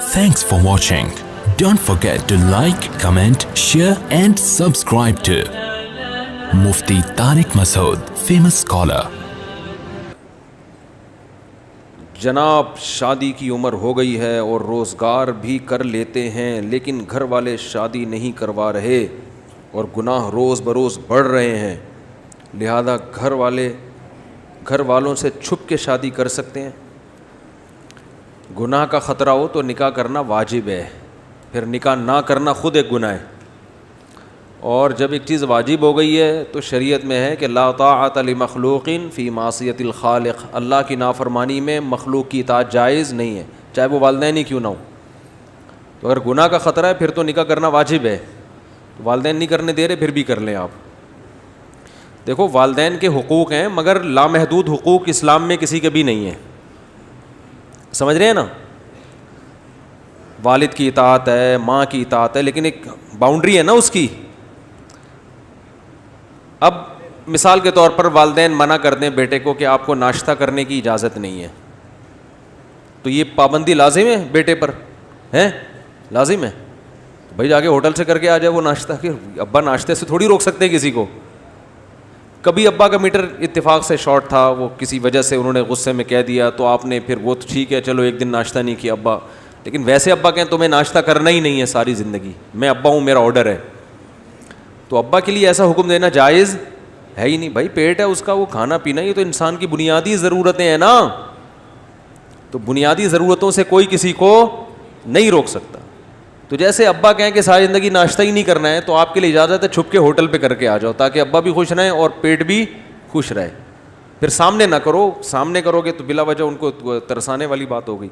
Thanks for watching. Don't forget to like, comment, share and subscribe to Mufti Tariq Masood, famous scholar. جناب شادی کی عمر ہو گئی ہے اور روزگار بھی کر لیتے ہیں، لیکن گھر والے شادی نہیں کروا رہے اور گناہ روز بروز بڑھ رہے ہیں، لہذا گھر والوں سے چھپ کے شادی کر سکتے ہیں؟ گناہ کا خطرہ ہو تو نکاح کرنا واجب ہے، پھر نکاح نہ کرنا خود ایک گناہ ہے، اور جب ایک چیز واجب ہو گئی ہے تو شریعت میں ہے کہ لا طاعۃ لمخلوق فی معصیۃ الخالق، اللہ کی نافرمانی میں مخلوق کی اطاعت جائز نہیں ہے، چاہے وہ والدین ہی کیوں نہ ہو۔ تو اگر گناہ کا خطرہ ہے پھر تو نکاح کرنا واجب ہے، والدین نہیں کرنے دے رہے پھر بھی کر لیں آپ۔ دیکھو والدین کے حقوق ہیں مگر لامحدود حقوق اسلام میں کسی کے بھی نہیں ہیں، سمجھ رہے ہیں نا؟ والد کی اطاعت ہے، ماں کی اطاعت ہے، لیکن ایک باؤنڈری ہے نا اس کی۔ اب مثال کے طور پر والدین منع کر دیں بیٹے کو کہ آپ کو ناشتہ کرنے کی اجازت نہیں ہے، تو یہ پابندی لازم ہے بیٹے پر، ہے لازم ہے؟ بھائی جا کے ہوٹل سے کر کے آ جائے وہ ناشتہ، کہ ابا ناشتے سے تھوڑی روک سکتے ہیں کسی کو۔ کبھی ابا کا میٹر اتفاق سے شارٹ تھا، وہ کسی وجہ سے انہوں نے غصے میں کہہ دیا تو آپ نے پھر وہ تو ٹھیک ہے چلو ایک دن ناشتہ نہیں کیا ابا، لیکن ویسے ابا کہیں تمہیں ناشتہ کرنا ہی نہیں ہے ساری زندگی، میں ابا ہوں میرا آرڈر ہے، تو ابا کے لیے ایسا حکم دینا جائز ہے ہی نہیں۔ بھائی پیٹ ہے اس کا، وہ کھانا پینا، یہ تو انسان کی بنیادی ضرورتیں ہیں نا، تو بنیادی ضرورتوں سے کوئی کسی کو نہیں روک سکتا۔ تو جیسے ابا کہیں کہ ساری زندگی ناشتہ ہی نہیں کرنا ہے، تو آپ کے لیے اجازت ہے چھپ کے ہوٹل پہ کر کے آ جاؤ تاکہ ابا بھی خوش رہیں اور پیٹ بھی خوش رہے۔ پھر سامنے نہ کرو، سامنے کرو گے تو بلا وجہ ان کو ترسانے والی بات ہو گئی۔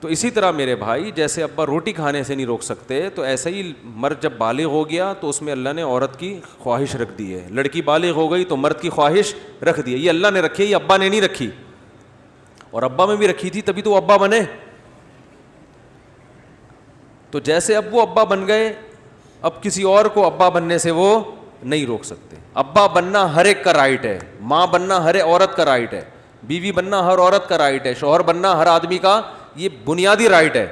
تو اسی طرح میرے بھائی جیسے ابا روٹی کھانے سے نہیں روک سکتے، تو ایسے ہی مرد جب بالغ ہو گیا تو اس میں اللہ نے عورت کی خواہش رکھ دی ہے، لڑکی بالغ ہو گئی تو مرد کی خواہش رکھ دی ہے، یہ اللہ نے رکھی ہے، یہ ابا نے نہیں رکھی، اور ابا میں بھی رکھی تھی تبھی تو ابا بنے۔ تو جیسے اب وہ ابا بن گئے، اب کسی اور کو ابا بننے سے وہ نہیں روک سکتے۔ ابا بننا ہر ایک کا رائٹ ہے، ماں بننا ہر عورت کا رائٹ ہے، بیوی بننا ہر عورت کا رائٹ ہے، شوہر بننا ہر آدمی کا یہ بنیادی رائٹ ہے۔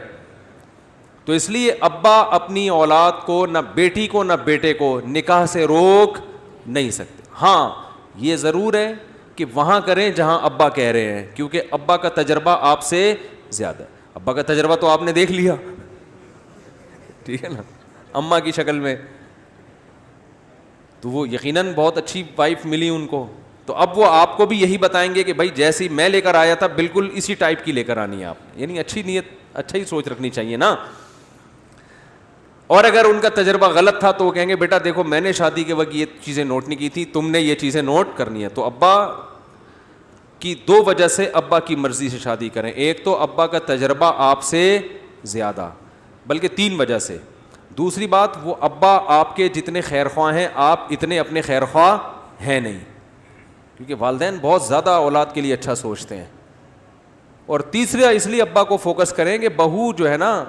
تو اس لیے ابا اپنی اولاد کو، نہ بیٹی کو نہ بیٹے کو نکاح سے روک نہیں سکتے۔ ہاں یہ ضرور ہے کہ وہاں کریں جہاں ابا کہہ رہے ہیں، کیونکہ ابا کا تجربہ آپ سے زیادہ ہے۔ ابا کا تجربہ تو آپ نے دیکھ لیا، ٹھیک ہے نا، اماں کی شکل میں، تو وہ یقیناً بہت اچھی وائف ملی ان کو، تو اب وہ آپ کو بھی یہی بتائیں گے کہ بھائی جیسی میں لے کر آیا تھا بالکل اسی ٹائپ کی لے کر آنی ہے آپ، یعنی اچھی نیت، اچھا ہی سوچ رکھنی چاہیے نا۔ اور اگر ان کا تجربہ غلط تھا تو وہ کہیں گے بیٹا دیکھو میں نے شادی کے وقت یہ چیزیں نوٹ نہیں کی تھی، تم نے یہ چیزیں نوٹ کرنی ہے۔ تو ابا کی دو وجہ سے ابا کی مرضی سے شادی کریں، ایک تو ابا کا تجربہ آپ سے زیادہ، بلکہ تین وجہ سے۔ دوسری بات، وہ ابا آپ کے جتنے خیر خواہ ہیں آپ اتنے اپنے خیر خواہ ہیں نہیں، کیونکہ والدین بہت زیادہ اولاد کے لیے اچھا سوچتے ہیں۔ اور تیسرا اس لیے ابا کو فوکس کریں کہ بہو جو ہے نا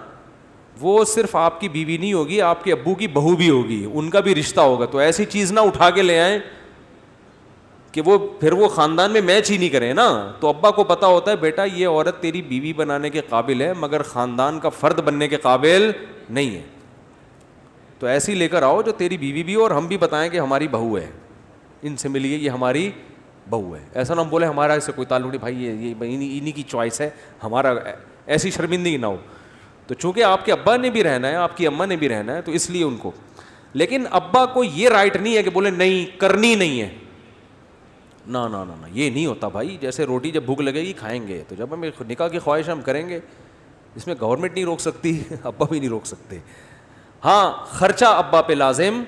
وہ صرف آپ کی بیوی نہیں ہوگی، آپ کے ابو کی بہو بھی ہوگی، ان کا بھی رشتہ ہوگا، تو ایسی چیز نہ اٹھا کے لے آئیں کہ وہ پھر وہ خاندان میں میچ ہی نہیں کرے نا۔ تو ابا کو پتا ہوتا ہے بیٹا یہ عورت تیری بیوی بنانے کے قابل ہے مگر خاندان کا فرد بننے کے قابل نہیں ہے، تو ایسی لے کر آؤ جو تیری بیوی بھی ہو اور ہم بھی بتائیں کہ ہماری بہو ہے، ان سے ملیے، یہ ہماری بہو ہے۔ ایسا نہ ہم بولے ہمارا اس سے کوئی تعلق نہیں، بھائی یہ انہی کی چوائس ہے، ہمارا، ایسی شرمندگی نہ ہو۔ تو چونکہ آپ کے ابا نے بھی رہنا ہے، آپ کی اماں نے بھی رہنا ہے، تو اس لیے ان کو، لیکن ابا کو یہ رائٹ نہیں ہے کہ بولے نہیں کرنی نہیں ہے، نہ نہ نہ یہ نہیں ہوتا بھائی۔ جیسے روٹی جب بھوک لگے گی کھائیں گے، تو جب ہمیں نکاح کی خواہش ہم کریں گے، اس میں گورنمنٹ نہیں روک سکتی، ابا بھی نہیں روک سکتے۔ ہاں خرچہ ابا پہ لازم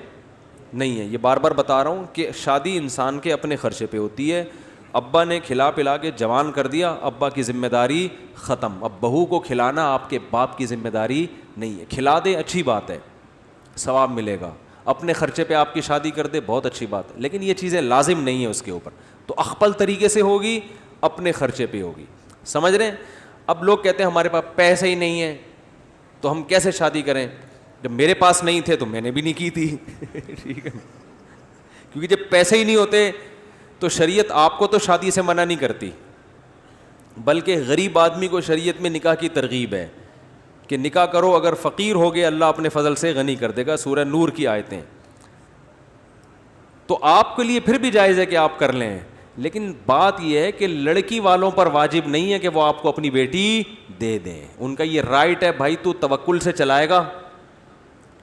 نہیں ہے، یہ بار بار بتا رہا ہوں کہ شادی انسان کے اپنے خرچے پہ ہوتی ہے۔ ابا نے کھلا پلا کے جوان کر دیا، ابا کی ذمہ داری ختم۔ اب بہو کو کھلانا آپ کے باپ کی ذمہ داری نہیں ہے، کھلا دے اچھی بات ہے، ثواب ملے گا، اپنے خرچے پہ آپ کی شادی کر دے بہت اچھی بات ہے، لیکن یہ چیزیں لازم نہیں ہیں اس کے اوپر، تو اخپل طریقے سے ہوگی، اپنے خرچے پہ ہوگی، سمجھ رہے ہیں؟ اب لوگ کہتے ہیں ہمارے پاس پیسے ہی نہیں ہیں تو ہم کیسے شادی کریں؟ جب میرے پاس نہیں تھے تو میں نے بھی نہیں کی تھی، ٹھیک ہے، کیونکہ جب پیسے ہی نہیں ہوتے تو شریعت آپ کو تو شادی سے منع نہیں کرتی، بلکہ غریب آدمی کو شریعت میں نکاح کی ترغیب ہے کہ نکاح کرو, اگر فقیر ہو گئے اللہ اپنے فضل سے غنی کر دے گا, سورہ نور کی آیتیں. تو آپ کے لیے پھر بھی جائز ہے کہ آپ کر لیں, لیکن بات یہ ہے کہ لڑکی والوں پر واجب نہیں ہے کہ وہ آپ کو اپنی بیٹی دے دیں. ان کا یہ رائٹ ہے, بھائی تو توکل سے چلائے گا,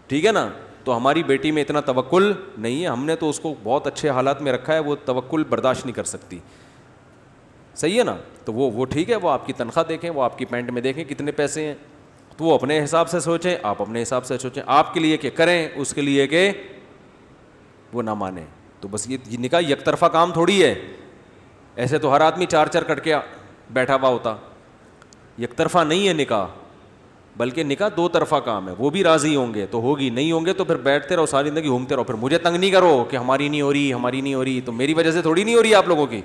ٹھیک ہے نا, تو ہماری بیٹی میں اتنا توکل نہیں ہے, ہم نے تو اس کو بہت اچھے حالات میں رکھا ہے, وہ توکل برداشت نہیں کر سکتی, صحیح ہے نا, تو وہ ٹھیک ہے, وہ آپ کی تنخواہ دیکھیں, وہ آپ کی پینٹ میں دیکھیں کتنے پیسے ہیں, تو وہ اپنے حساب سے سوچیں, آپ اپنے حساب سے سوچیں, آپ کے لیے کہ کریں, اس کے لیے کہ وہ نہ مانیں. تو بس یہ نکاح یک طرفہ کام تھوڑی ہے, ایسے تو ہر آدمی چار چار کٹ کے بیٹھا ہوا ہوتا, یک طرفہ نہیں ہے نکاح, بلکہ نکاح دو طرفہ کام ہے. وہ بھی راضی ہوں گے تو ہوگی, نہیں ہوں گے تو پھر بیٹھتے رہو ساری زندگی گھومتے رہو, پھر مجھے تنگ نہیں کرو کہ ہماری نہیں ہو رہی, ہماری نہیں ہو رہی, تو میری وجہ سے تھوڑی نہیں ہو رہی آپ لوگوں کی,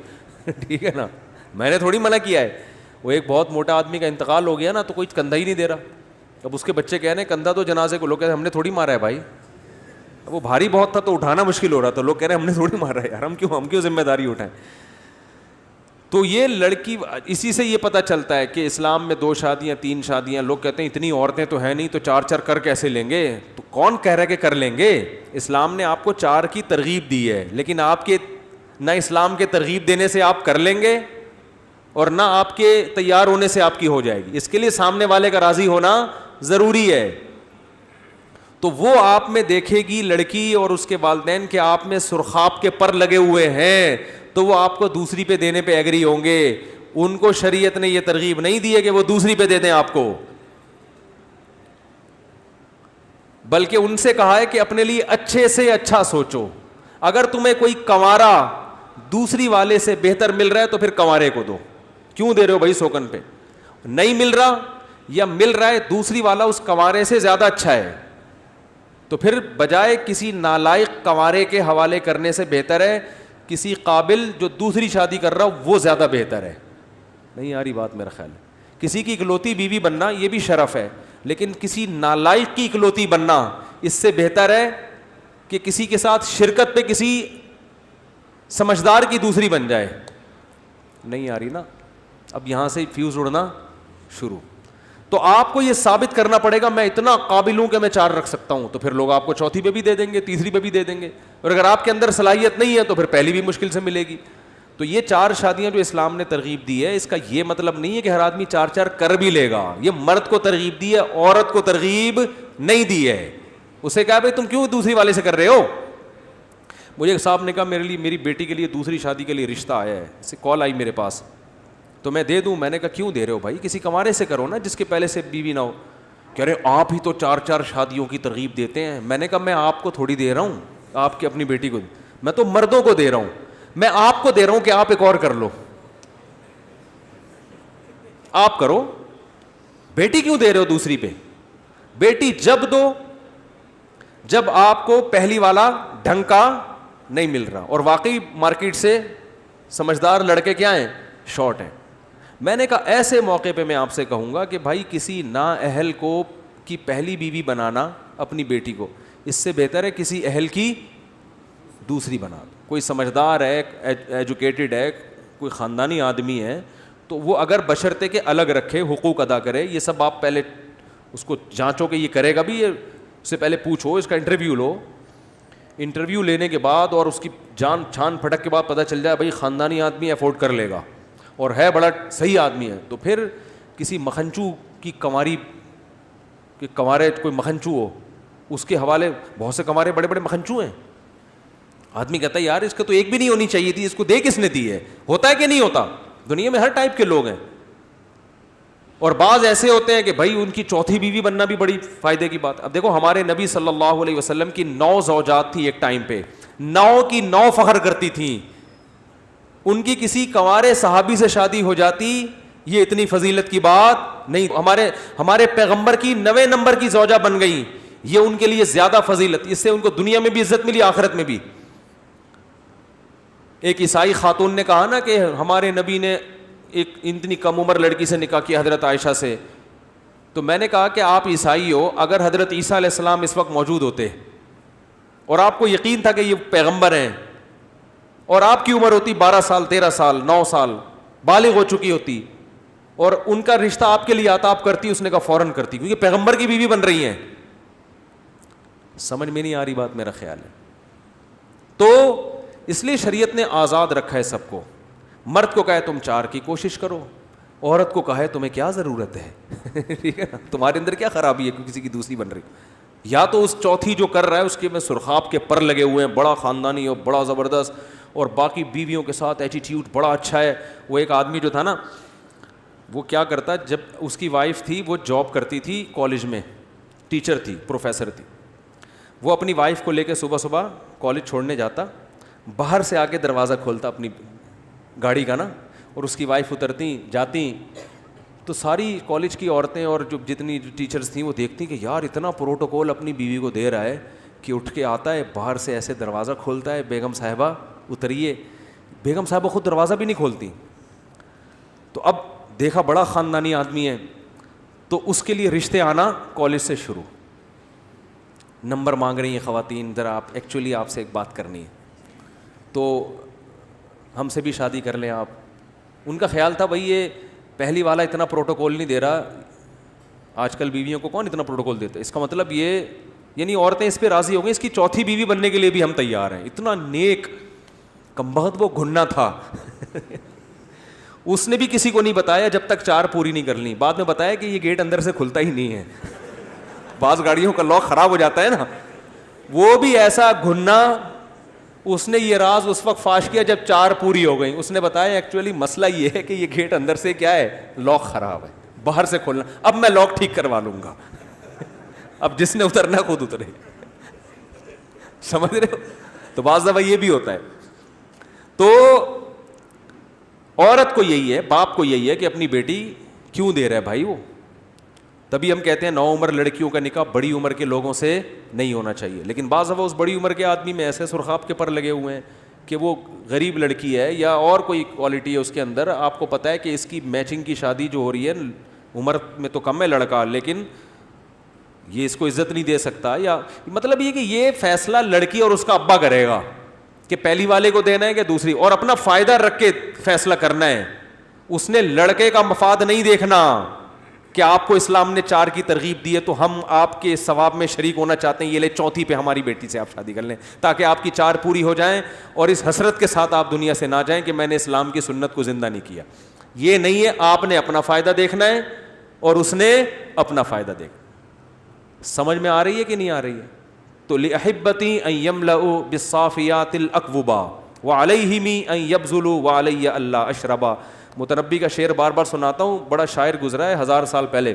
ٹھیک ہے نا, میں نے تھوڑی منع کیا ہے. وہ ایک بہت موٹا آدمی کا انتقال ہو گیا نا, تو کوئی کندھا ہی نہیں دے رہا, اب اس کے بچے کہہ رہے ہیں کندھا تو جنازے کو, لوگ کہہ رہے ہیں ہم نے تھوڑی مارا ہے بھائی, وہ بھاری بہت تھا تو اٹھانا مشکل ہو رہا تھا, لوگ کہہ رہے ہیں ہم نے تھوڑی مارا ہے یار, ہم کیوں ذمہ داری اٹھائیں. تو یہ لڑکی, اسی سے یہ پتہ چلتا ہے کہ اسلام میں 2 شادیاں 3 شادیاں, لوگ کہتے ہیں اتنی عورتیں تو ہیں نہیں تو 4 کر کیسے لیں گے, تو کون کہہ رہا ہے کہ کر لیں گے. اسلام نے آپ کو 4 کی ترغیب دی ہے, لیکن آپ کے نہ اسلام کے ترغیب دینے سے آپ کر لیں گے اور نہ آپ کے تیار ہونے سے آپ کی ہو جائے گی. اس کے لیے سامنے والے کا راضی ہونا ضروری ہے. تو وہ آپ میں دیکھے گی لڑکی اور اس کے والدین کہ آپ میں سرخاب کے پر لگے ہوئے ہیں, تو وہ آپ کو دوسری پہ دینے پہ ایگری ہوں گے. ان کو شریعت نے یہ ترغیب نہیں دی ہے کہ وہ دوسری پہ دے دیں آپ کو, بلکہ ان سے کہا ہے کہ اپنے لیے اچھے سے اچھا سوچو. اگر تمہیں کوئی کنوارا دوسری والے سے بہتر مل رہا ہے تو پھر کنوارے کو دو, کیوں دے رہے ہو بھائی سوکن پہ. نہیں مل رہا یا مل رہا ہے دوسری والا اس کنوارے سے زیادہ اچھا ہے, تو پھر بجائے کسی نالائق کنوارے کے حوالے کرنے سے بہتر ہے کسی قابل جو دوسری شادی کر رہا ہو وہ زیادہ بہتر ہے. نہیں آ رہی بات میرا خیال ہے. کسی کی اکلوتی بیوی بننا یہ بھی شرف ہے, لیکن کسی نالائق کی اکلوتی بننا اس سے بہتر ہے کہ کسی کے ساتھ شرکت پہ کسی سمجھدار کی دوسری بن جائے. نہیں آ رہی نا, اب یہاں سے فیوز اڑنا شروع. تو آپ کو یہ ثابت کرنا پڑے گا میں اتنا قابل ہوں کہ میں 4 رکھ سکتا ہوں, تو پھر لوگ آپ کو چوتھی پہ بھی دے دیں گے, تیسری پہ بھی دے دیں گے, اور اگر آپ کے اندر صلاحیت نہیں ہے تو پھر پہلی بھی مشکل سے ملے گی. تو یہ 4 شادیاں جو اسلام نے ترغیب دی ہے, اس کا یہ مطلب نہیں ہے کہ ہر آدمی 4 کر بھی لے گا. یہ مرد کو ترغیب دی ہے, عورت کو ترغیب نہیں دی ہے. اسے کہا بھائی تم کیوں دوسری والے سے کر رہے ہو. مجھے ایک صاحب نے کہا میرے لیے میری بیٹی کے لیے دوسری شادی کے لیے رشتہ آیا ہے, اس سے کال آئی میرے پاس, تو میں دے دوں. میں نے کہا کیوں دے رہے ہو بھائی, کسی کنوارے سے کرو نا جس کے پہلے سے بیوی نہ ہو. کہہ رہے آپ ہی تو 4 شادیوں کی ترغیب دیتے ہیں. میں نے کہا میں آپ کو تھوڑی دے رہا ہوں, آپ کی اپنی بیٹی کو, میں تو مردوں کو دے رہا ہوں. میں آپ کو دے رہا ہوں کہ آپ ایک اور کر لو, آپ کرو. بیٹی کیوں دے رہے ہو دوسری پہ. بیٹی جب دو جب آپ کو پہلی والا ڈھنگ کا نہیں مل رہا, اور واقعی مارکیٹ سے سمجھدار لڑکے کیا ہیں, شارٹ ہیں. میں نے کہا ایسے موقع پہ میں آپ سے کہوں گا کہ بھائی کسی نااہل کو کی پہلی بیوی بنانا اپنی بیٹی کو, اس سے بہتر ہے کسی اہل کی دوسری بنا دو. کوئی سمجھدار ہے, ایجوکیٹڈ ہے, کوئی خاندانی آدمی ہے, تو وہ اگر بشرطے کے الگ رکھے, حقوق ادا کرے. یہ سب آپ پہلے اس کو جانچو کہ یہ کرے گا بھی, یہ اس سے پہلے پوچھو, اس کا انٹرویو لو. انٹرویو لینے کے بعد اور اس کی جان چھان پھٹک کے بعد پتہ چل جائے بھائی خاندانی آدمی افورڈ کر لے گا اور ہے بڑا صحیح آدمی ہے, تو پھر کسی مکھنچو کی کنواری کہ کنوارے کوئی مکھنچو ہو اس کے حوالے, بہت سے کنوارے بڑے بڑے مکھنچو ہیں. آدمی کہتا ہے یار اس کا تو ایک بھی نہیں ہونی چاہیے تھی, اس کو دے کس نے دی ہے. ہوتا ہے کہ نہیں ہوتا, دنیا میں ہر ٹائپ کے لوگ ہیں. اور بعض ایسے ہوتے ہیں کہ بھائی ان کی چوتھی بیوی بننا بھی بڑی فائدے کی بات. اب دیکھو ہمارے نبی صلی اللہ علیہ وسلم کی 9 زوجات تھی ایک ٹائم پہ, 9 کی 9 فخر کرتی تھیں. ان کی کسی کنوارے صحابی سے شادی ہو جاتی, یہ اتنی فضیلت کی بات نہیں. ہمارے پیغمبر کی 9 نمبر کی زوجہ بن گئی, یہ ان کے لیے زیادہ فضیلت, اس سے ان کو دنیا میں بھی عزت ملی, آخرت میں بھی. ایک عیسائی خاتون نے کہا نا کہ ہمارے نبی نے ایک اتنی کم عمر لڑکی سے نکاح کیا, حضرت عائشہ سے. تو میں نے کہا کہ آپ عیسائی ہو, اگر حضرت عیسیٰ علیہ السلام اس وقت موجود ہوتے اور آپ کو یقین تھا کہ یہ پیغمبر ہیں, اور آپ کی عمر ہوتی 12 سال 13 سال 9 سال, بالغ ہو چکی ہوتی, اور ان کا رشتہ آپ کے لیے آتا, آپ کرتی, اس نے کہا فوراً کرتی, کیونکہ پیغمبر کی بیوی بن رہی ہیں. سمجھ میں نہیں آ رہی بات, میرا خیال ہے. تو اس لیے شریعت نے آزاد رکھا ہے سب کو. مرد کو کہے تم 4 کی کوشش کرو, عورت کو کہے تمہیں کیا ضرورت ہے, ٹھیک ہے نا, تمہارے اندر کیا خرابی ہے کہ کسی کی دوسری بن رہی. یا تو اس چوتھی جو کر رہا ہے اس کے میں سرخاب کے پر لگے ہوئے ہیں, بڑا خاندانی اور بڑا زبردست, اور باقی بیویوں کے ساتھ ایٹیٹیوڈ بڑا اچھا ہے. وہ ایک آدمی جو تھا نا, وہ کیا کرتا, جب اس کی وائف تھی وہ جاب کرتی تھی کالج میں, ٹیچر تھی, پروفیسر تھی, وہ اپنی وائف کو لے کے صبح صبح کالج چھوڑنے جاتا, باہر سے آ کے دروازہ کھولتا اپنی گاڑی کا نا, اور اس کی وائف اترتی جاتی, تو ساری کالج کی عورتیں اور جو جتنی ٹیچرز تھیں وہ دیکھتی کہ یار اتنا پروٹوکول اپنی بیوی کو دے رہا ہے کہ اٹھ کے آتا ہے, باہر سے ایسے دروازہ کھولتا ہے, بیگم صاحبہ اتریے. بیگم صاحبہ خود دروازہ بھی نہیں کھولتی. تو اب دیکھا بڑا خاندانی آدمی ہے, تو اس کے لیے رشتے آنا کالج سے شروع. نمبر مانگ رہی ہیں خواتین, ذرا آپ ایکچولی آپ سے ایک بات کرنی ہے, تو ہم سے بھی شادی کر لیں آپ. ان کا خیال تھا بھائی یہ پہلی والا اتنا پروٹوکول نہیں دے رہا, آج کل بیویوں کو کون اتنا پروٹوکول دیتا ہے, اس کا مطلب یہ یعنی عورتیں اس پہ راضی ہو گئی, اس کی چوتھی بیوی بننے کے لیے بھی ہم تیار ہیں. اتنا نیک کمبخت وہ گھننا تھا. اس نے بھی کسی کو نہیں بتایا جب تک 4 پوری نہیں کر لی. بعد میں بتایا کہ یہ گیٹ اندر سے کھلتا ہی نہیں ہے, بعض گاڑیوں کا لاک خراب ہو جاتا ہے نا. وہ بھی ایسا گھننا, اس نے یہ راز اس وقت فاش کیا جب 4 پوری ہو گئی. اس نے بتایا ایکچولی مسئلہ یہ ہے کہ یہ گیٹ اندر سے کیا ہے, لاک خراب ہے, باہر سے کھولنا, اب میں لاک ٹھیک کروا لوں گا. اب جس نے اترنا خود اترے. سمجھ رہے ہو؟ تو بعض دفعہ یہ بھی ہوتا ہے. تو عورت کو یہی ہے, باپ کو یہی ہے کہ اپنی بیٹی کیوں دے رہا ہے بھائی وہ. تبھی ہم کہتے ہیں 9 عمر لڑکیوں کا نکاح بڑی عمر کے لوگوں سے نہیں ہونا چاہیے. لیکن بعض دفعہ اس بڑی عمر کے آدمی میں ایسے سرخاب کے پر لگے ہوئے ہیں کہ وہ غریب لڑکی ہے یا اور کوئی کوالٹی ہے اس کے اندر, آپ کو پتہ ہے کہ اس کی میچنگ کی شادی جو ہو رہی ہے, عمر میں تو کم ہے لڑکا لیکن یہ اس کو عزت نہیں دے سکتا, یا مطلب یہ کہ یہ فیصلہ لڑکی اور اس کا ابا کرے گا کہ پہلی والے کو دینا ہے کہ دوسری, اور اپنا فائدہ رکھ کے فیصلہ کرنا ہے. اس نے لڑکے کا مفاد نہیں دیکھنا کہ آپ کو اسلام نے 4 کی ترغیب دی ہے تو ہم آپ کے ثواب میں شریک ہونا چاہتے ہیں, یہ لے چوتھی پہ ہماری بیٹی سے آپ شادی کر لیں تاکہ آپ کی 4 پوری ہو جائیں, اور اس حسرت کے ساتھ آپ دنیا سے نہ جائیں کہ میں نے اسلام کی سنت کو زندہ نہیں کیا. یہ نہیں ہے, آپ نے اپنا فائدہ دیکھنا ہے اور اس نے اپنا فائدہ دیکھنا. سمجھ میں آ رہی ہے کہ نہیں آ رہی ہے؟ تو لأحبتی ان یملؤ بالصافیات الاکوبا وعلیہم ان یبذلوا وعلی اللہ اشربا. متنبی کا شعر بار بار سناتا ہوں, بڑا شاعر گزرا ہے 1000 سال پہلے.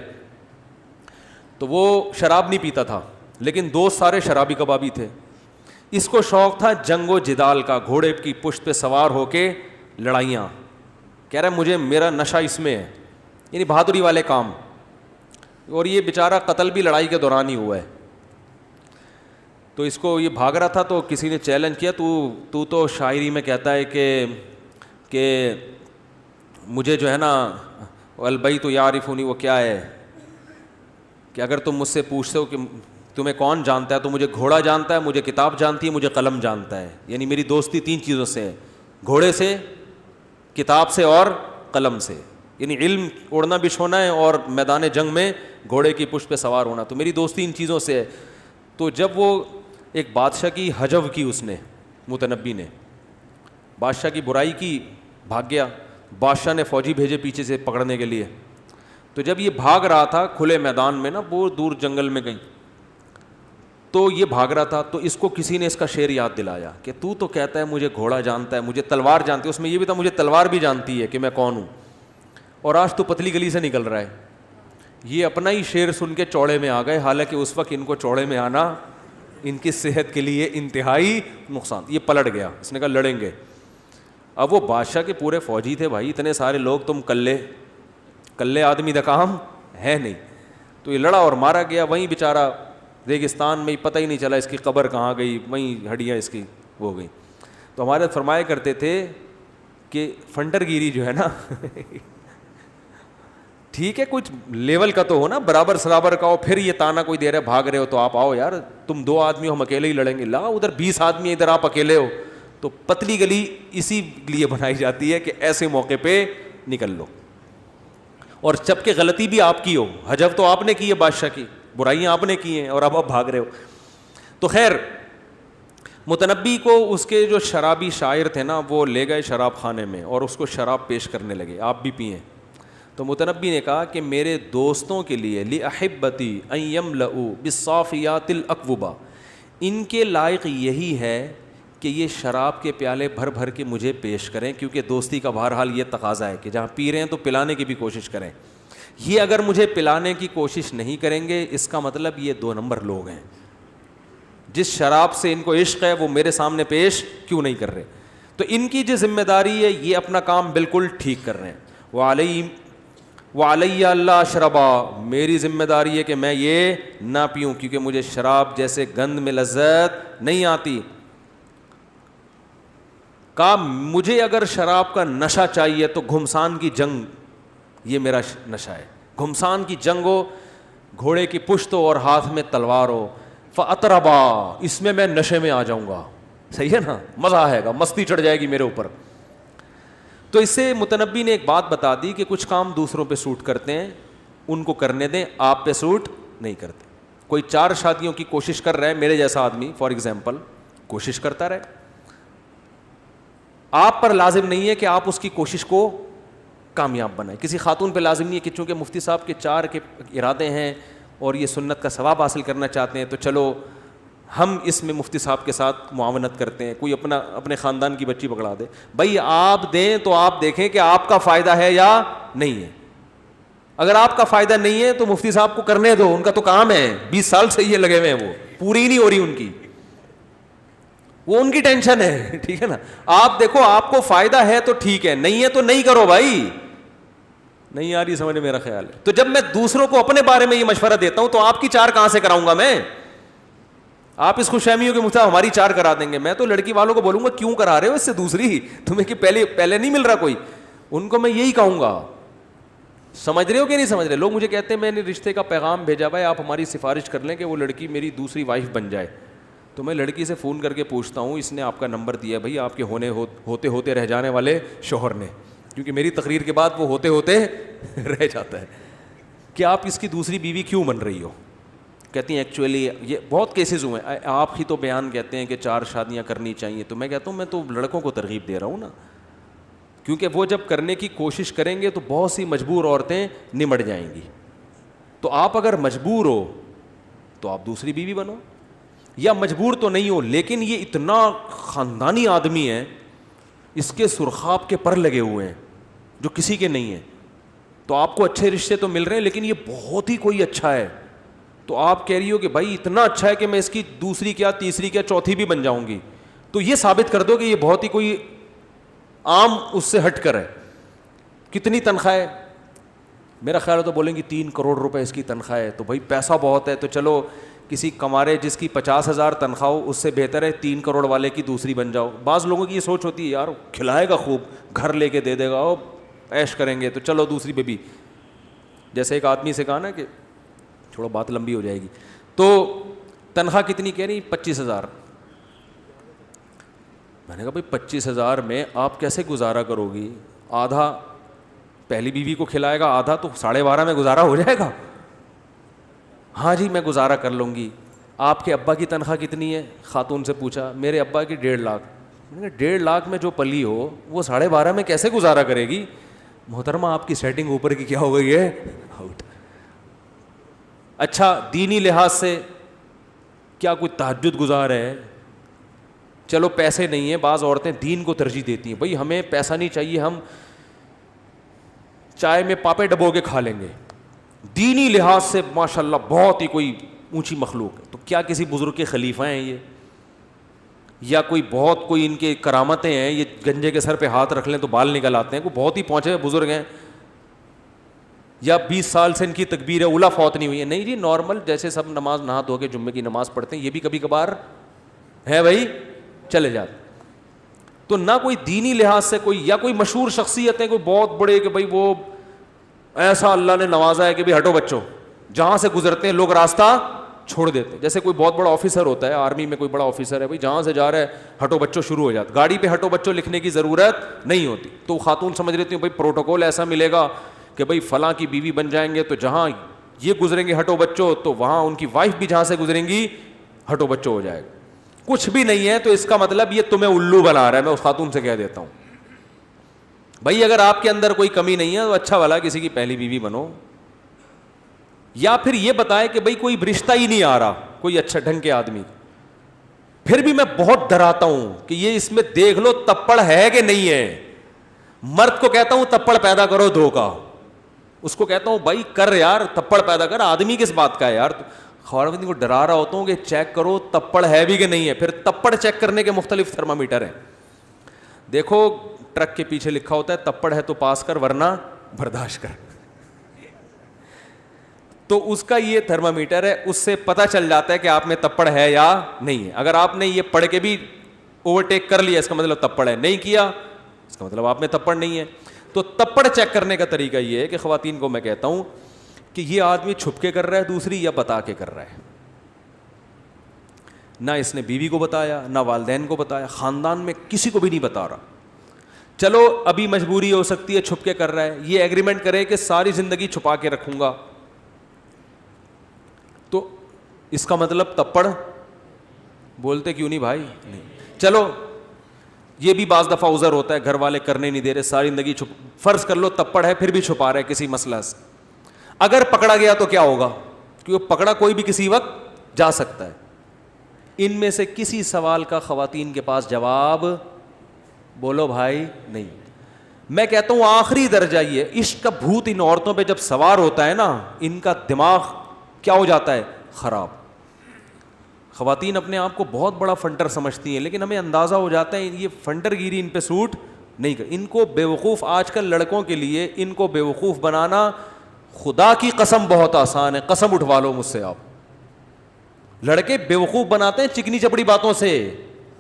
تو وہ شراب نہیں پیتا تھا لیکن دوست سارے شرابی کبابی تھے. اس کو شوق تھا جنگ و جدال کا, گھوڑے کی پشت پہ سوار ہو کے لڑائیاں. کہہ رہا ہے مجھے میرا نشہ اس میں ہے, یعنی بہادری والے کام. اور یہ بیچارہ قتل بھی لڑائی کے دوران ہی ہوا ہے. تو اس کو یہ بھاگ رہا تھا تو کسی نے چیلنج کیا, تو شاعری میں کہتا ہے کہ مجھے جو ہے نا البیت یعرفونی, وہ کیا ہے کہ اگر تم مجھ سے پوچھتے ہو کہ تمہیں کون جانتا ہے تو مجھے گھوڑا جانتا ہے, مجھے کتاب جانتی ہے, مجھے قلم جانتا ہے. یعنی میری دوستی 3 چیزوں سے ہے, گھوڑے سے, کتاب سے اور قلم سے. یعنی علم اڑنا بچھونا ہے اور میدان جنگ میں گھوڑے کی پشت پہ سوار ہونا, تو میری دوستی ان چیزوں سے ہے. تو جب وہ ایک بادشاہ کی حجو کی, اس نے متنبی نے بادشاہ کی برائی کی, بھاگ گیا. بادشاہ نے فوجی بھیجے پیچھے سے پکڑنے کے لیے. تو جب یہ بھاگ رہا تھا کھلے میدان میں نا, بہت دور جنگل میں کہیں, تو یہ بھاگ رہا تھا تو اس کو کسی نے اس کا شعر یاد دلایا کہ تو کہتا ہے مجھے گھوڑا جانتا ہے, مجھے تلوار جانتی ہے. اس میں یہ بھی تھا مجھے تلوار بھی جانتی ہے کہ میں کون ہوں, اور آج تو پتلی گلی سے نکل رہا ہے. یہ اپنا ہی شعر سن کے چوڑے میں آ گئے, حالانکہ اس وقت ان کو چوڑے میں آنا ان کی صحت کے لیے انتہائی نقصان. یہ پلٹ گیا, اس نے کہا لڑیں گے. اب وہ بادشاہ کے پورے فوجی تھے بھائی, اتنے سارے لوگ, تم کلے آدمی دا کام ہے نہیں. تو یہ لڑا اور مارا گیا. وہیں بیچارہ ریگستان میں پتہ ہی نہیں چلا اس کی قبر کہاں گئی, وہیں ہڈیاں اس کی ہو گئیں. تو ہمارے فرمایا کرتے تھے کہ فنٹر گیری جو ہے نا ٹھیک ہے کچھ لیول کا تو ہو نا, برابر سرابر کا ہو. پھر یہ تانا کوئی دے رہا ہے بھاگ رہے ہو تو آپ آؤ یار, تم 2 آدمی ہو, ہم اکیلے ہی لڑیں گے. لا ادھر 20 آدمی, ادھر آپ اکیلے ہو. تو پتلی گلی اسی لیے بنائی جاتی ہے کہ ایسے موقع پہ نکل لو. اور جب کہ غلطی بھی آپ کی ہو, حجب تو آپ نے کی ہے بادشاہ کی, برائیاں آپ نے کی ہیں اور اب آپ بھاگ رہے ہو. تو خیر متنبی کو اس کے جو شرابی شاعر تھے نا وہ لے گئے شراب خانے میں اور اس کو شراب پیش کرنے لگے, آپ بھی پئیں. تو متنبی نے کہا کہ میرے دوستوں کے لیے لِأَحِبَّتِي أَن يَمْلَؤُوا بِالصَّافِيَاتِ الْأَكْوَبَ, ان کے لائق یہی ہے کہ یہ شراب کے پیالے بھر بھر کے مجھے پیش کریں, کیونکہ دوستی کا بہرحال یہ تقاضا ہے کہ جہاں پی رہے ہیں تو پلانے کی بھی کوشش کریں. یہ اگر مجھے پلانے کی کوشش نہیں کریں گے اس کا مطلب یہ 2 نمبر لوگ ہیں. جس شراب سے ان کو عشق ہے وہ میرے سامنے پیش کیوں نہیں کر رہے. تو ان کی جو ذمہ داری ہے یہ اپنا کام بالکل ٹھیک کر رہے ہیں. وعلی اللہ اشربا, میری ذمہ داری ہے کہ میں یہ نہ پیوں کیونکہ مجھے شراب جیسے گند میں لذت نہیں آتی. کہا مجھے اگر شراب کا نشہ چاہیے تو گھمسان کی جنگ یہ میرا نشہ ہے. گھمسان کی جنگ ہو, گھوڑے کی پشت ہو اور ہاتھ میں تلوار ہو, فاطربا, اس میں میں نشے میں آ جاؤں گا. صحیح ہے نا, مزہ آئے گا, مستی چڑھ جائے گی میرے اوپر. تو اس سے متنبی نے ایک بات بتا دی کہ کچھ کام دوسروں پہ سوٹ کرتے ہیں ان کو کرنے دیں, آپ پہ سوٹ نہیں کرتے. کوئی 4 شادیوں کی کوشش کر رہا ہے, میرے جیسا آدمی فار ایگزامپل کوشش کرتا رہے, آپ پر لازم نہیں ہے کہ آپ اس کی کوشش کو کامیاب بنائیں. کسی خاتون پہ لازم نہیں ہے کہ چونکہ مفتی صاحب کے 4 کے ارادے ہیں اور یہ سنت کا ثواب حاصل کرنا چاہتے ہیں تو چلو ہم اس میں مفتی صاحب کے ساتھ معاونت کرتے ہیں, کوئی اپنے خاندان کی بچی پکڑا دے. بھائی آپ دیں تو آپ دیکھیں کہ آپ کا فائدہ ہے یا نہیں ہے. اگر آپ کا فائدہ نہیں ہے تو مفتی صاحب کو کرنے دو, ان کا تو کام ہے, 20 سال سے یہ لگے ہوئے ہیں, وہ پوری ہی نہیں ہو رہی ان کی, وہ ان کی ٹینشن ہے. ٹھیک ہے نا, آپ دیکھو آپ کو فائدہ ہے تو ٹھیک ہے, نہیں ہے تو نہیں کرو بھائی. نہیں آ رہی سمجھ میرا خیال ہے. تو جب میں دوسروں کو اپنے بارے میں یہ مشورہ دیتا ہوں تو آپ کی 4 کہاں سے کراؤں گا میں؟ آپ اس خوشحامی ہو کہ مجھے ہماری 4 کرا دیں گے. میں تو لڑکی والوں کو بولوں گا کیوں کرا رہے ہو اس سے دوسری, تمہیں کہ پہلے نہیں مل رہا کوئی. ان کو میں یہی کہوں گا. سمجھ رہے ہو کہ نہیں سمجھ رہے؟ لوگ مجھے کہتے ہیں میں نے رشتے کا پیغام بھیجا بھائی آپ ہماری سفارش کر لیں کہ وہ لڑکی میری دوسری وائف بن جائے. تو میں لڑکی سے فون کر کے پوچھتا ہوں اس نے آپ کا نمبر دیا بھائی آپ کے ہوتے ہوتے رہ جانے والے شوہر نے, کیونکہ میری تقریر کے بعد وہ ہوتے ہوتے رہ جاتا ہے, کہ آپ اس کی دوسری بیوی کیوں بن رہی ہو. کہتی ہیں ایکچولی یہ بہت کیسز ہوئے ہیں, آپ ہی تو بیان کہتے ہیں کہ 4 شادیاں کرنی چاہیے. تو میں کہتا ہوں میں تو لڑکوں کو ترغیب دے رہا ہوں نا, کیونکہ وہ جب کرنے کی کوشش کریں گے تو بہت سی مجبور عورتیں نمٹ جائیں گی. تو آپ اگر مجبور ہو تو آپ دوسری بیوی بنو, یا مجبور تو نہیں ہو لیکن یہ اتنا خاندانی آدمی ہے, اس کے سرخاب کے پر لگے ہوئے ہیں جو کسی کے نہیں ہیں, تو آپ کو اچھے رشتے تو مل رہے ہیں لیکن یہ بہت ہی کوئی اچھا ہے, تو آپ کہہ رہی ہو کہ بھائی اتنا اچھا ہے کہ میں اس کی دوسری کیا تیسری کیا چوتھی بھی بن جاؤں گی. تو یہ ثابت کر دو کہ یہ بہت ہی کوئی عام اس سے ہٹ کر ہے. کتنی تنخواہ ہے؟ میرا خیال ہے تو بولیں گی 3 کروڑ روپے اس کی تنخواہ ہے. تو بھائی پیسہ بہت ہے, تو چلو کسی کمارے جس کی 50,000 تنخواہ ہو اس سے بہتر ہے 3 کروڑ والے کی دوسری بن جاؤ. بعض لوگوں کی یہ سوچ ہوتی ہے یار کھلائے گا خوب, گھر لے کے دے دے گا, عیش کریں گے تو چلو دوسری پہ بھی. جیسے ایک آدمی سے کہا نا کہ تھوڑا بات لمبی ہو جائے گی, تو تنخواہ کتنی کہہ رہی؟ 25,000. میں نے کہا بھائی 25,000 میں آپ کیسے گزارا کرو گی؟ آدھا پہلی بیوی کو کھلائے گا, آدھا تو 12.5 میں گزارا ہو جائے گا. ہاں جی میں گزارا کر لوں گی. آپ کے ابا کی تنخواہ کتنی ہے؟ خاتون سے پوچھا. میرے ابا کی 1.5 لاکھ. میں نے کہا 1.5 لاکھ میں جو پلی ہو وہ 12.5 میں کیسے گزارا کرے گی؟ محترمہ آپ کی سیٹنگ اوپر کی کیا ہو گئی ہے, آؤٹ. اچھا دینی لحاظ سے کیا کوئی تہجد گزار ہے؟ چلو پیسے نہیں ہیں, بعض عورتیں دین کو ترجیح دیتی ہیں, بھائی ہمیں پیسہ نہیں چاہیے, ہم چائے میں پاپے ڈبو کے کھا لیں گے. دینی لحاظ سے ماشاءاللہ بہت ہی کوئی اونچی مخلوق ہے. تو کیا کسی بزرگ کے خلیفہ ہیں یہ, یا کوئی بہت کوئی ان کے کرامتیں ہیں, یہ گنجے کے سر پہ ہاتھ رکھ لیں تو بال نکل آتے ہیں, کوئی بہت ہی پہنچے ہوئے بزرگ ہیں, یا 20 سال سے ان کی تکبیر اولیٰ فوت نہیں ہوئی ہے؟ نہیں جی نارمل جیسے سب نماز نہا دھو کے جمعے کی نماز پڑھتے ہیں, یہ بھی کبھی کبھار ہے بھائی چلے جاتے. تو نہ کوئی دینی لحاظ سے کوئی, یا کوئی مشہور شخصیت ہے کوئی بہت بڑے کہ بھائی وہ ایسا اللہ نے نوازا ہے کہ بھائی ہٹو بچوں, جہاں سے گزرتے ہیں لوگ راستہ چھوڑ دیتے ہیں. جیسے کوئی بہت بڑا آفیسر ہوتا ہے, آرمی میں کوئی بڑا آفیسر ہے, بھائی جہاں سے جا رہا ہے ہٹو بچوں شروع ہو جاتا, گاڑی پہ ہٹو بچوں لکھنے کی ضرورت نہیں ہوتی. تو خاتون سمجھ لیتی ہوں بھائی پروٹوکول ایسا ملے گا کہ بھائی فلاں کی بیوی بن جائیں گے تو جہاں یہ گزریں گے ہٹو بچوں, تو وہاں ان کی وائف بھی جہاں سے گزریں گی ہٹو بچوں ہو جائے گا. کچھ بھی نہیں ہے تو اس کا مطلب یہ تمہیں الو بنا رہا ہے. میں اس خاتون سے کہہ دیتا ہوں بھائی اگر آپ کے اندر کوئی کمی نہیں ہے تو اچھا والا کسی کی پہلی بیوی بنو, یا پھر یہ بتائے کہ بھائی کوئی رشتہ ہی نہیں آ رہا کوئی اچھا ڈھنگ کے آدمی, پھر بھی میں بہت ڈراتا ہوں کہ یہ اس میں دیکھ لو تپڑ ہے کہ نہیں ہے. مرد کو کہتا ہوں تپڑ پیدا کرو دو کا, اس کو کہتا ہوں بھائی کر یار تپڑ پیدا کر, آدمی کس بات کا ہے یار. خواتین کو ڈرا رہا ہوتا ہوں کہ چیک کرو تپڑ ہے بھی کہ نہیں ہے. پھر تپڑ چیک کرنے کے مختلف تھرمامیٹر ہیں. دیکھو ٹرک کے پیچھے لکھا ہوتا ہے تپڑ ہے تو پاس کر ورنہ برداشت کر, تو اس کا یہ تھرمامیٹر ہے, اس سے پتہ چل جاتا ہے کہ آپ میں تپڑ ہے یا نہیں ہے. اگر آپ نے یہ پڑھ کے بھی اوورٹیک کر لیا اس کا مطلب تپڑ ہے, نہیں کیا اس کا مطلب آپ میں تپڑ نہیں ہے. تو تپڑ چیک کرنے کا طریقہ یہ ہے کہ خواتین کو میں کہتا ہوں کہ یہ آدمی چھپ کے کر رہا ہے دوسری یا بتا کے کر رہا ہے. نہ اس نے بیوی کو بتایا, نہ والدین کو بتایا, خاندان میں کسی کو بھی نہیں بتا رہا. چلو ابھی مجبوری ہو سکتی ہے چھپ کے کر رہا ہے, یہ ایگریمنٹ کرے کہ ساری زندگی چھپا کے رکھوں گا, تو اس کا مطلب تپڑ بولتے کیوں نہیں بھائی؟ نہیں. چلو یہ بھی بعض دفعہ عذر ہوتا ہے, گھر والے کرنے نہیں دے رہے, ساری زندگی فرض کر لو تپڑ ہے پھر بھی چھپا رہا ہے کسی مسئلہ سے. اگر پکڑا گیا تو کیا ہوگا؟ کیونکہ پکڑا کوئی بھی کسی وقت جا سکتا ہے. ان میں سے کسی سوال کا خواتین کے پاس جواب بولو بھائی نہیں. میں کہتا ہوں آخری درجہ یہ عشق کا بھوت ان عورتوں پہ جب سوار ہوتا ہے نا, ان کا دماغ کیا ہو جاتا ہے؟ خراب. خواتین اپنے آپ کو بہت بڑا فنٹر سمجھتی ہیں, لیکن ہمیں اندازہ ہو جاتا ہے یہ فنٹر گیری ان پہ سوٹ نہیں کر. ان کو بیوقوف, آج کل لڑکوں کے لیے ان کو بیوقوف بنانا خدا کی قسم بہت آسان ہے. قسم اٹھوا لو مجھ سے آپ, لڑکے بیوقوف بناتے ہیں چکنی چپڑی باتوں سے,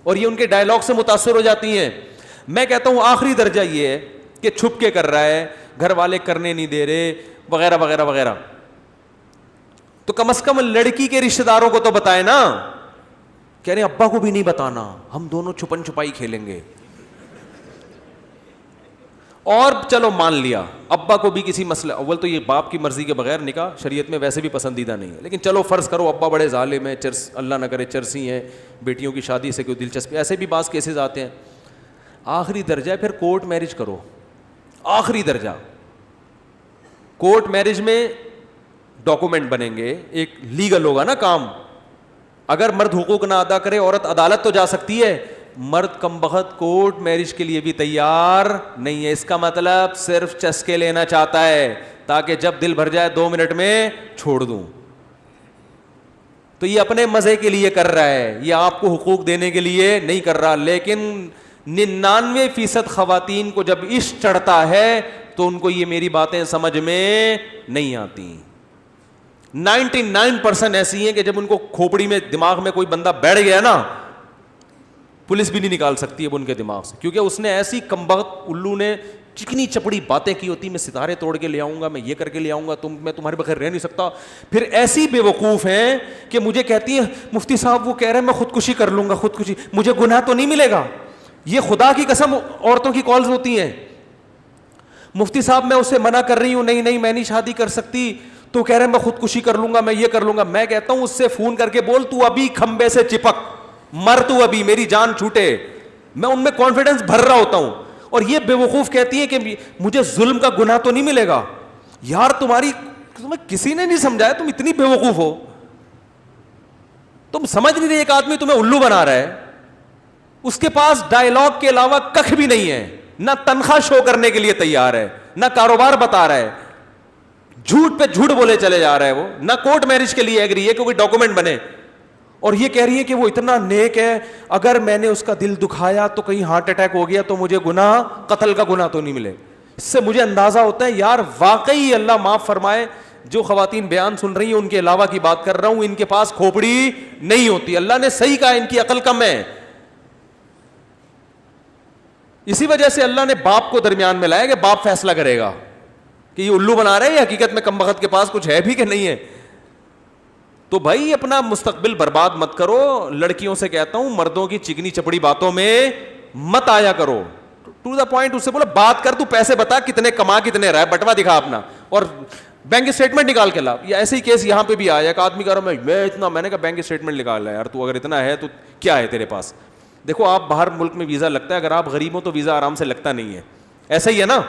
اور یہ ان کے ڈائلاگ سے متاثر ہو جاتی ہیں. میں کہتا ہوں آخری درجہ یہ ہے کہ چھپ کے کر رہا ہے, گھر والے کرنے نہیں دے رہے وغیرہ وغیرہ وغیرہ, تو کم از کم لڑکی کے رشتہ داروں کو تو بتائے نا. کہہ رہے ابا کو بھی نہیں بتانا, ہم دونوں چھپن چھپائی کھیلیں گے. اور چلو مان لیا ابا کو بھی کسی مسئلہ, اول تو یہ باپ کی مرضی کے بغیر نکاح شریعت میں ویسے بھی پسندیدہ نہیں ہے, لیکن چلو فرض کرو ابا بڑے ظالم ہیں, اللہ نہ کرے چرسی ہیں, بیٹیوں کی شادی سے کوئی دلچسپی, ایسے بھی بعض کیسز آتے ہیں. آخری درجہ ہے پھر کورٹ میرج کرو. آخری درجہ کورٹ میرج میں ڈاکومنٹ بنیں گے, ایک لیگل ہوگا نا کام. اگر مرد حقوق نہ ادا کرے عورت عدالت تو جا سکتی ہے, مرد کم بخت کورٹ میرج کے لیے بھی تیار نہیں ہے. اس کا مطلب صرف چسکے لینا چاہتا ہے تاکہ جب دل بھر جائے 2 منٹ میں چھوڑ دوں. تو یہ اپنے مزے کے لیے کر رہا ہے, یہ آپ کو حقوق دینے کے لیے نہیں کر رہا. لیکن 99% خواتین کو جب عشق چڑھتا ہے تو ان کو یہ میری باتیں سمجھ میں نہیں آتی. 99% ایسی ہیں کہ جب ان کو کھوپڑی میں دماغ میں کوئی بندہ بیٹھ گیا نا, پولیس بھی نہیں نکال سکتی اب ان کے دماغ سے, کیونکہ اس نے ایسی کمبخت الو نے چکنی چپڑی باتیں کی ہوتی, میں ستارے توڑ کے لے آؤں گا, میں یہ کر کے لے آؤں گا, میں تمہارے بغیر رہ نہیں سکتا. پھر ایسی بے وقوف ہیں کہ مجھے کہتی ہیں مفتی صاحب وہ کہہ رہے ہیں میں خودکشی کر لوں گا, خودکشی, مجھے گناہ تو نہیں ملے گا. یہ خدا کی قسم عورتوں کی کالز ہوتی ہیں. مفتی صاحب میں اسے منع کر رہی ہوں, نہیں نہیں میں نہیں شادی کر سکتی, تو کہہ رہے ہیں میں خودکشی کر لوں گا, میں یہ کر لوں گا. میں کہتا ہوں اس سے فون کر کے بول تو ابھی کھمبے سے چپک مر, تو ابھی میری جان چھوٹے. میں ان میں کانفیڈنس بھر رہا ہوتا ہوں. اور یہ بے وقوف کہتی ہے کہ مجھے ظلم کا گناہ تو نہیں ملے گا. یار تمہیں کسی نے نہیں سمجھایا, تم اتنی بے وقوف ہو, تم سمجھ نہیں رہے ایک آدمی تمہیں الو بنا رہا ہے, اس کے پاس ڈائلاگ کے علاوہ ککھ بھی نہیں ہے, نہ تنخواہ شو کرنے کے لیے تیار ہے, نہ کاروبار بتا رہا ہے, جھوٹ پہ جھوٹ بولے چلے جا رہا ہے, وہ نہ کورٹ میرج کے لیے ایگری ہے کہ کوئی ڈاکومنٹ بنے, اور یہ کہہ رہی ہے کہ وہ اتنا نیک ہے, اگر میں نے اس کا دل دکھایا تو کہیں ہارٹ اٹیک ہو گیا تو مجھے گناہ, قتل کا گناہ تو نہیں ملے. اس سے مجھے اندازہ ہوتا ہے یار واقعی اللہ معاف فرمائے, جو خواتین بیان سن رہی ہیں ان کے علاوہ کی بات کر رہا ہوں, ان کے پاس کھوپڑی نہیں ہوتی. اللہ نے صحیح کہا ان کی عقل کم ہے. اسی وجہ سے اللہ نے باپ کو درمیان میں لایا کہ باپ فیصلہ کرے گا کہ یہ الو بنا رہے ہیں, حقیقت میں کم بخت کے پاس کچھ ہے بھی کہ نہیں ہے. تو بھائی اپنا مستقبل برباد مت کرو. لڑکیوں سے کہتا ہوں مردوں کی چکنی چپڑی باتوں میں مت آیا کرو. To the point. اس سے بولا بات کر, تو پیسے بتا کتنے کما کتنے رہا ہے, بٹوا دکھا اپنا اور بینک اسٹیٹمنٹ نکال کے لا. یہ ایسے ہی کیس یہاں پہ بھی آیا, ایک آدمی کہہ رہا میں اتنا, میں نے کہا بینک اسٹیٹمنٹ نکال لا یار, تو اگر اتنا ہے تو کیا ہے تیرے پاس. دیکھو آپ باہر ملک میں ویزا لگتا ہے, اگر آپ غریب ہو تو ویزا آرام سے لگتا نہیں ہے, ایسا ہی ہے نا.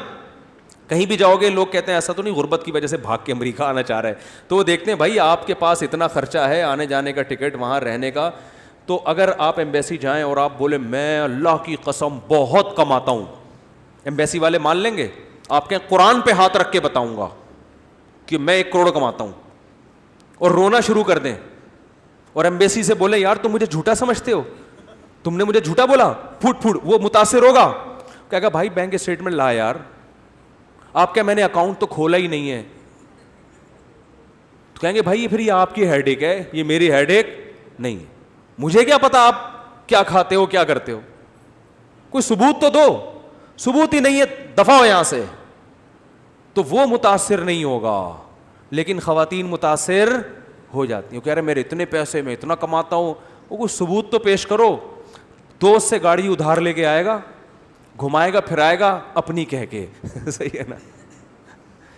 کہیں بھی جاؤ گے لوگ کہتے ہیں ایسا تو نہیں غربت کی وجہ سے بھاگ کے امریکہ آنا چاہ رہا ہے, تو وہ دیکھتے ہیں بھائی آپ کے پاس اتنا خرچہ ہے آنے جانے کا, ٹکٹ, وہاں رہنے کا, تو اگر آپ ایمبیسی جائیں اور آپ بولے میں اللہ کی قسم بہت کماتا ہوں, ایمبیسی والے مان لیں گے؟ آپ کہیں قرآن پہ ہاتھ رکھ کے بتاؤں گا کہ میں 1 کروڑ کماتا ہوں, اور رونا شروع کر دیں, اور ایمبیسی سے بولیں یار تم مجھے جھوٹا سمجھتے ہو, تم نے مجھے جھوٹا بولا, پھوٹ پھوٹ, وہ متاثر ہوگا, کہے گا بھائی بینک اسٹیٹمنٹ لا یار. آپ کیا میں نے اکاؤنٹ تو کھولا ہی نہیں ہے, تو کہیں گے بھائی پھر یہ آپ کی ہیڈ ایک ہے, یہ میری ہیڈ ایک نہیں ہے, مجھے کیا پتا آپ کیا کھاتے ہو کیا کرتے ہو, کوئی ثبوت تو دو. ثبوت ہی نہیں ہے, دفع ہو یہاں سے. تو وہ متاثر نہیں ہوگا, لیکن خواتین متاثر ہو جاتی ہیں, کہہ رہے میرے اتنے پیسے میں اتنا کماتا ہوں, وہ کوئی ثبوت تو پیش کرو. دوست سے گاڑی ادھار لے کے آئے گا, گھمائے گا پھرائے گا اپنی کہہ کے, صحیح ہے نا,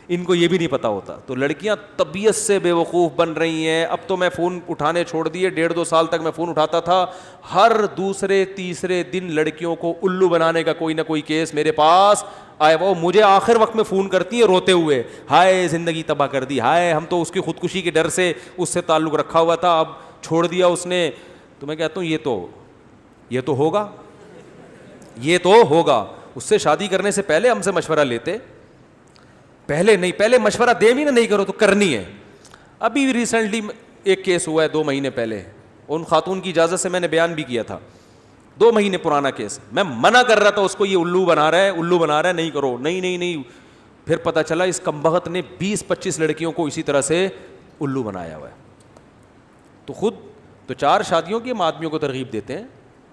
ان کو یہ بھی نہیں پتا ہوتا. تو لڑکیاں طبیعت سے بے وقوف بن رہی ہیں. اب تو میں فون اٹھانے چھوڑ دیے, 1.5-2 سال تک میں فون اٹھاتا تھا, ہر دوسرے تیسرے دن لڑکیوں کو الو بنانے کا کوئی نہ کوئی کیس میرے پاس آئے. وہ مجھے آخر وقت میں فون کرتی ہیں روتے ہوئے, ہائے زندگی تباہ کر دی, ہائے ہم تو اس کی خودکشی کے ڈر سے اس سے تعلق رکھا ہوا تھا, اب چھوڑ دیا اس نے. تو میں کہتا ہوں یہ تو ہوگا, یہ تو ہوگا. اس سے شادی کرنے سے پہلے ہم سے مشورہ لیتے, پہلے نہیں, پہلے مشورہ دے بھی نہیں کرو تو کرنی ہے. ابھی ریسنٹلی ایک کیس ہوا ہے 2 مہینے پہلے, ان خاتون کی اجازت سے میں نے بیان بھی کیا تھا, 2 مہینے پرانا کیس. میں منع کر رہا تھا اس کو, یہ الو بنا رہا ہے, نہیں کرو, نہیں. پھر پتہ چلا اس کمبخت نے 20-25 لڑکیوں کو اسی طرح سے الو بنایا ہوا ہے. تو خود تو 4 شادیوں کی ہم آدمیوں کو ترغیب دیتے ہیں,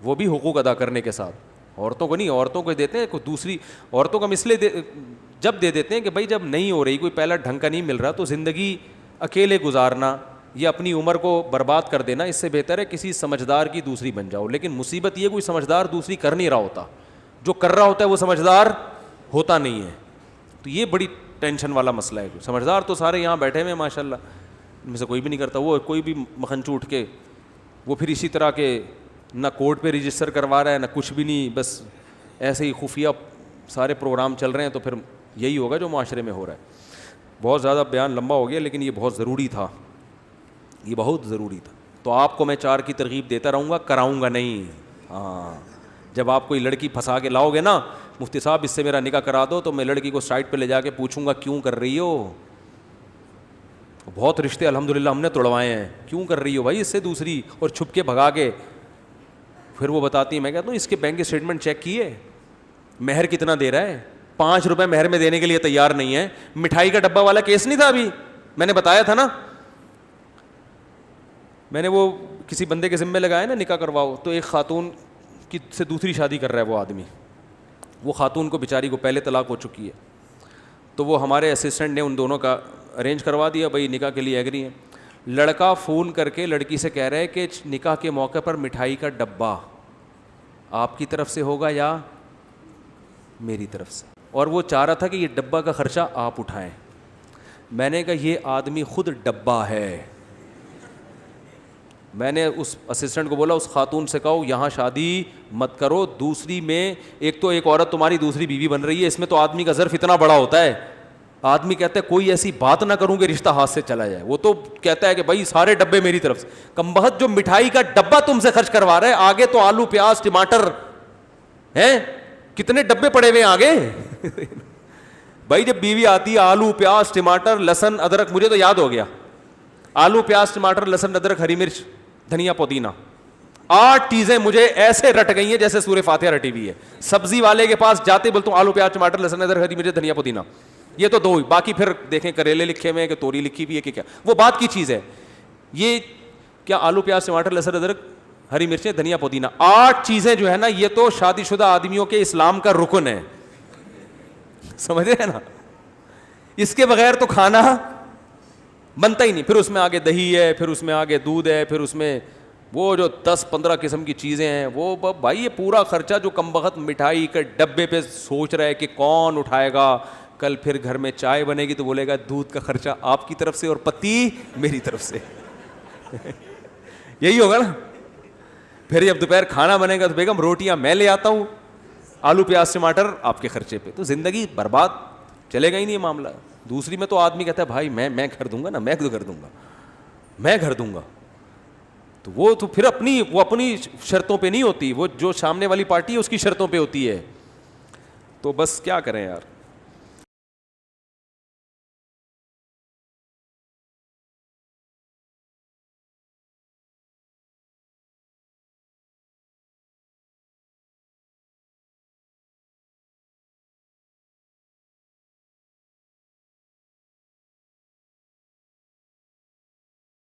وہ بھی حقوق ادا کرنے کے ساتھ. عورتوں کو نہیں, عورتوں کو دیتے ہیں, کوئی دوسری عورتوں کو ہم اس لیے جب دے دیتے ہیں کہ بھائی جب نہیں ہو رہی, کوئی پہلا ڈھنگ کا نہیں مل رہا, تو زندگی اکیلے گزارنا یا اپنی عمر کو برباد کر دینا, اس سے بہتر ہے کسی سمجھدار کی دوسری بن جاؤ. لیکن مصیبت یہ کوئی سمجھدار دوسری کر نہیں رہا ہوتا, جو کر رہا ہوتا ہے وہ سمجھدار ہوتا نہیں ہے. تو یہ بڑی ٹینشن والا مسئلہ ہے. سمجھدار تو سارے یہاں بیٹھے ہوئے ہیں ماشاء اللہ, ان میں سے کوئی بھی نہیں کرتا. وہ کوئی بھی مکھنچو اٹھ کے وہ پھر اسی طرح کے نہ کورٹ پہ رجسٹر کروا رہا ہے نہ کچھ بھی نہیں, بس ایسے ہی خفیہ سارے پروگرام چل رہے ہیں. تو پھر یہی ہوگا جو معاشرے میں ہو رہا ہے. بہت زیادہ بیان لمبا ہو گیا, لیکن یہ بہت ضروری تھا, یہ بہت ضروری تھا. تو آپ کو میں 4 کی ترغیب دیتا رہوں گا, کراؤں گا نہیں. ہاں, جب آپ کوئی لڑکی پھنسا کے لاؤ گے نا, مفتی صاحب اس سے میرا نکاح کرا دو, تو میں لڑکی کو سائٹ پہ لے جا کے پوچھوں گا کیوں کر رہی ہو. بہت رشتے الحمدللہ ہم نے توڑوائے ہیں, کیوں کر رہی ہو بھائی اس سے دوسری, اور چھپ کے بھگا کے. پھر وہ بتاتی ہے, میں کہتا ہوں اس کے بینک اسٹیٹمنٹ چیک کیے, مہر کتنا دے رہا ہے, 5 روپے مہر میں دینے کے لیے تیار نہیں ہے. مٹھائی کا ڈبہ والا کیس نہیں تھا ابھی, میں نے بتایا تھا نا, میں نے وہ کسی بندے کے ذمے لگایا نا نکاح کرواؤ, تو ایک خاتون کی سے دوسری شادی کر رہا ہے وہ آدمی. وہ خاتون کو بیچاری کو پہلے طلاق ہو چکی ہے, تو وہ ہمارے اسسٹنٹ نے ان دونوں کا ارینج کروا دیا, بھائی نکاح کے لیے ایگری ہیں. لڑکا فون کر کے لڑکی سے کہہ رہا ہے کہ نکاح کے موقع پر مٹھائی کا ڈبہ آپ کی طرف سے ہوگا یا میری طرف سے, اور وہ چاہ رہا تھا کہ یہ ڈبہ کا خرچہ آپ اٹھائیں. میں نے کہا یہ آدمی خود ڈبہ ہے. میں نے اس اسسٹنٹ کو بولا اس خاتون سے کہو یہاں شادی مت کرو, دوسری میں ایک تو ایک عورت تمہاری دوسری بیوی بن رہی ہے, اس میں تو آدمی کا ظرف اتنا بڑا ہوتا ہے, آدمی کہتا ہے کوئی ایسی بات نہ کروں کہ رشتہ ہاتھ سے چلا جائے. وہ تو کہتا ہے کہ بھائی سارے ڈبے میری طرف سے. کمبخت جو مٹھائی کا ڈبہ تم سے خرچ کروا رہا ہے, آگے تو آلو پیاز ٹماٹر ہیں, کتنے ڈبے پڑے ہوئے ہیں آگے. بھائی جب بیوی آتی ہے آلو پیاز ٹماٹر لہسن ادرک, مجھے تو یاد ہو گیا, آلو پیاز ٹماٹر لہسن ادرک ہری مرچ دھنیا پودینہ, 8 چیزیں مجھے ایسے رٹ گئی ہیں جیسے سورہ فاتحہ رٹی ہوئی ہے. سبزی والے کے پاس جاتے بولتا ہوں آلو پیاز ٹماٹر لہسن ادرک ہری مرچ دھنیا پودینہ, یہ تو 2 ہی, باقی پھر دیکھیں کریلے لکھے ہوئے ہیں کہ توری لکھی ہوئی ہے کہ کیا, وہ بات کی چیز ہے. یہ کیا آلو پیاز ٹماٹر لہسن ادرک ہری مرچیں دھنیا پودینہ, 8 چیزیں جو ہے نا, یہ تو شادی شدہ آدمیوں کے اسلام کا رکن ہے, سمجھ رہے ہیں نا. اس کے بغیر تو کھانا بنتا ہی نہیں. پھر اس میں آگے دہی ہے, پھر اس میں آگے دودھ ہے, پھر اس میں وہ جو 10-15 قسم کی چیزیں ہیں وہ بھائی یہ پورا خرچہ جو کم بخت مٹھائی کے ڈبے پہ سوچ رہا ہے کہ کون اٹھائے گا, کل پھر گھر میں چائے بنے گی تو بولے گا دودھ کا خرچہ آپ کی طرف سے اور پتی میری طرف سے. یہی ہوگا نا. پھر جب دوپہر کھانا بنے گا تو بیگم روٹیاں میں لے آتا ہوں, آلو پیاز ٹماٹر آپ کے خرچے پہ. تو زندگی برباد, چلے گا ہی نہیں معاملہ. دوسری میں تو آدمی کہتا ہے بھائی میں گھر دوں گا نا, میں گھر دوں گا, میں گھر دوں گا. تو وہ تو پھر اپنی شرطوں پہ نہیں ہوتی, وہ جو سامنے والی پارٹی ہے اس کی شرطوں پہ ہوتی ہے. تو بس کیا کریں یار.